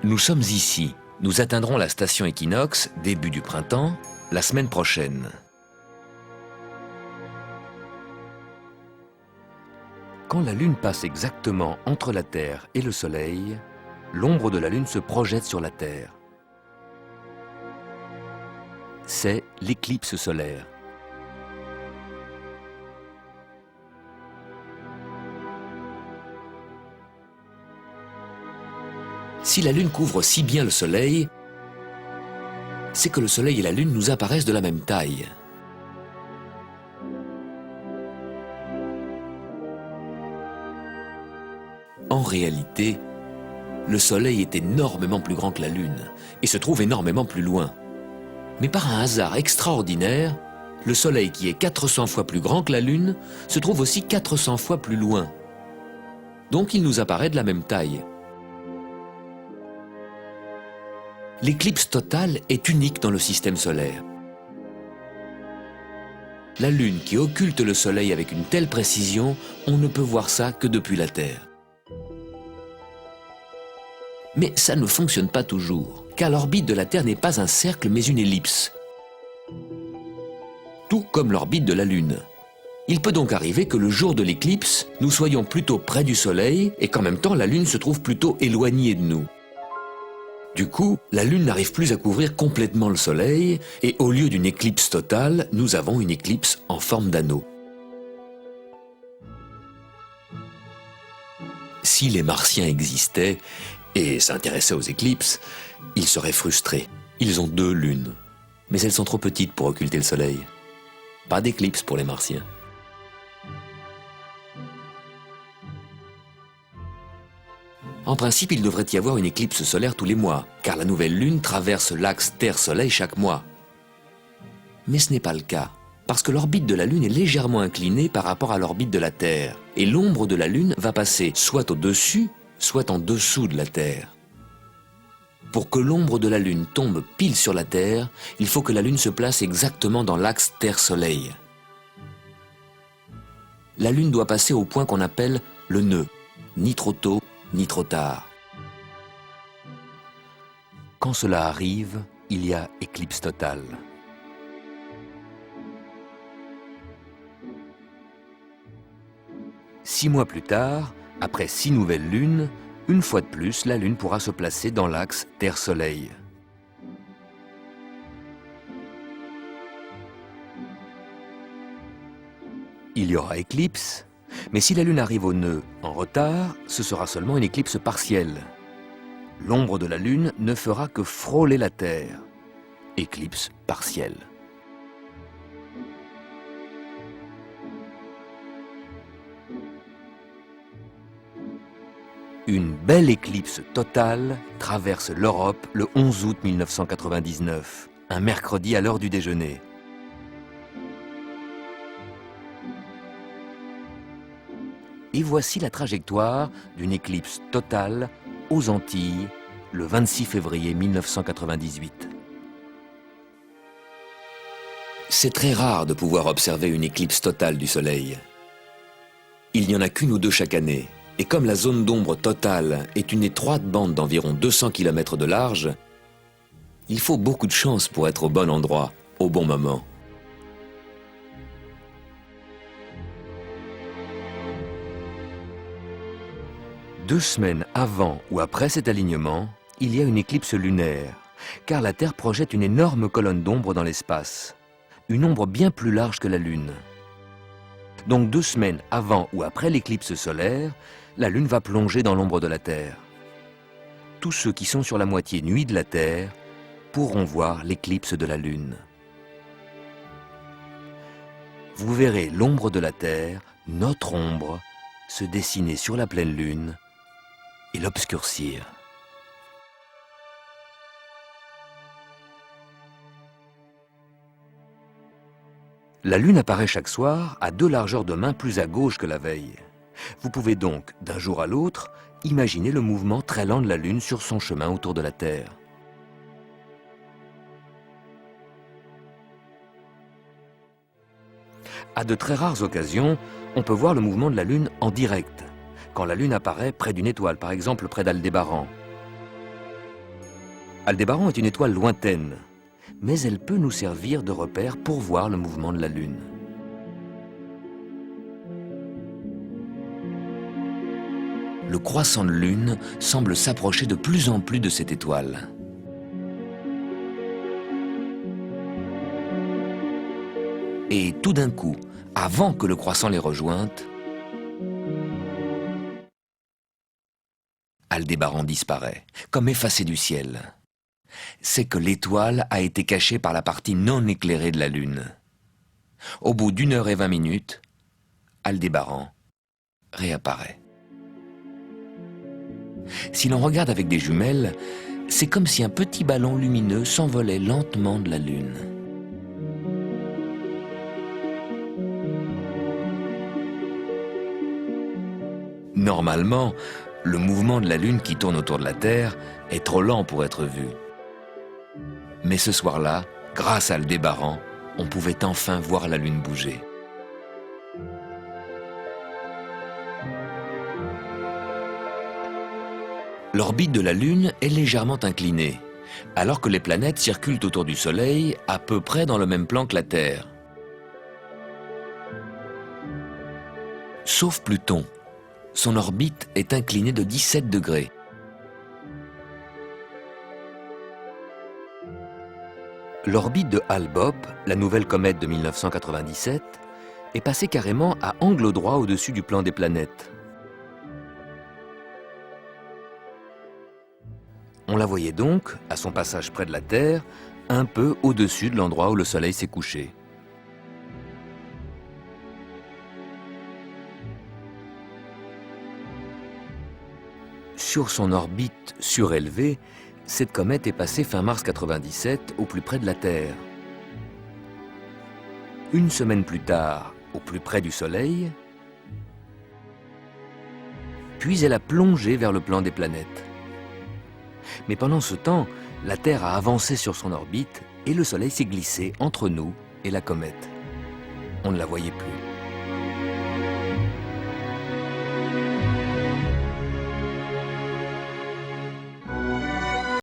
Nous sommes ici. Nous atteindrons la station équinoxe, début du printemps, la semaine prochaine. Quand la Lune passe exactement entre la Terre et le Soleil, l'ombre de la Lune se projette sur la Terre. C'est l'éclipse solaire. Si la Lune couvre si bien le Soleil, c'est que le Soleil et la Lune nous apparaissent de la même taille. En réalité, le Soleil est énormément plus grand que la Lune et se trouve énormément plus loin. Mais par un hasard extraordinaire, le Soleil qui est 400 fois plus grand que la Lune se trouve aussi 400 fois plus loin. Donc il nous apparaît de la même taille. L'éclipse totale est unique dans le système solaire. La Lune qui occulte le Soleil avec une telle précision, on ne peut voir ça que depuis la Terre. Mais ça ne fonctionne pas toujours, car l'orbite de la Terre n'est pas un cercle mais une ellipse. Tout comme l'orbite de la Lune. Il peut donc arriver que le jour de l'éclipse, nous soyons plutôt près du Soleil et qu'en même temps la Lune se trouve plutôt éloignée de nous. Du coup, la Lune n'arrive plus à couvrir complètement le Soleil et au lieu d'une éclipse totale, nous avons une éclipse en forme d'anneau. Si les Martiens existaient et s'intéressaient aux éclipses, ils seraient frustrés. Ils ont 2 lunes, mais elles sont trop petites pour occulter le Soleil. Pas d'éclipse pour les Martiens. En principe, il devrait y avoir une éclipse solaire tous les mois, car la nouvelle Lune traverse l'axe Terre-Soleil chaque mois. Mais ce n'est pas le cas, parce que l'orbite de la Lune est légèrement inclinée par rapport à l'orbite de la Terre, et l'ombre de la Lune va passer soit au-dessus, soit en dessous de la Terre. Pour que l'ombre de la Lune tombe pile sur la Terre, il faut que la Lune se place exactement dans l'axe Terre-Soleil. La Lune doit passer au point qu'on appelle le nœud, ni trop tôt, ni trop tard. Quand cela arrive, il y a éclipse totale. Six mois plus tard, après 6 nouvelles lunes, une fois de plus, la Lune pourra se placer dans l'axe Terre-Soleil. Il y aura éclipse, mais si la Lune arrive au nœud en retard, ce sera seulement une éclipse partielle. L'ombre de la Lune ne fera que frôler la Terre. Éclipse partielle. Une belle éclipse totale traverse l'Europe le 11 août 1999, un mercredi à l'heure du déjeuner. Et voici la trajectoire d'une éclipse totale aux Antilles le 26 février 1998. C'est très rare de pouvoir observer une éclipse totale du Soleil. Il n'y en a qu'une ou deux chaque année. Et comme la zone d'ombre totale est une étroite bande d'environ 200 km de large, il faut beaucoup de chance pour être au bon endroit, au bon moment. Deux semaines avant ou après cet alignement, il y a une éclipse lunaire, car la Terre projette une énorme colonne d'ombre dans l'espace, une ombre bien plus large que la Lune. Donc 2 semaines avant ou après l'éclipse solaire, la Lune va plonger dans l'ombre de la Terre. Tous ceux qui sont sur la moitié nuit de la Terre pourront voir l'éclipse de la Lune. Vous verrez l'ombre de la Terre, notre ombre, se dessiner sur la pleine Lune et l'obscurcir. La Lune apparaît chaque soir à 2 largeurs de main plus à gauche que la veille. Vous pouvez donc, d'un jour à l'autre, imaginer le mouvement très lent de la Lune sur son chemin autour de la Terre. À de très rares occasions, on peut voir le mouvement de la Lune en direct, quand la Lune apparaît près d'une étoile, par exemple près d'Aldébaran. Aldébaran est une étoile lointaine, mais elle peut nous servir de repère pour voir le mouvement de la Lune. Le croissant de Lune semble s'approcher de plus en plus de cette étoile. Et tout d'un coup, avant que le croissant les rejointe, Aldébaran disparaît, comme effacé du ciel. C'est que l'étoile a été cachée par la partie non éclairée de la Lune. Au bout d'1 heure et 20 minutes, Aldébaran réapparaît. Si l'on regarde avec des jumelles, c'est comme si un petit ballon lumineux s'envolait lentement de la Lune. Normalement, le mouvement de la Lune qui tourne autour de la Terre est trop lent pour être vu. Mais ce soir-là, grâce à Aldébaran, on pouvait enfin voir la Lune bouger. L'orbite de la Lune est légèrement inclinée, alors que les planètes circulent autour du Soleil à peu près dans le même plan que la Terre. Sauf Pluton. Son orbite est inclinée de 17 degrés. L'orbite de Hale-Bopp, la nouvelle comète de 1997, est passée carrément à angle droit au-dessus du plan des planètes. On la voyait donc, à son passage près de la Terre, un peu au-dessus de l'endroit où le Soleil s'est couché. Sur son orbite surélevée, cette comète est passée fin mars 97 au plus près de la Terre. Une semaine plus tard, au plus près du Soleil, puis elle a plongé vers le plan des planètes. Mais pendant ce temps, la Terre a avancé sur son orbite et le Soleil s'est glissé entre nous et la comète. On ne la voyait plus.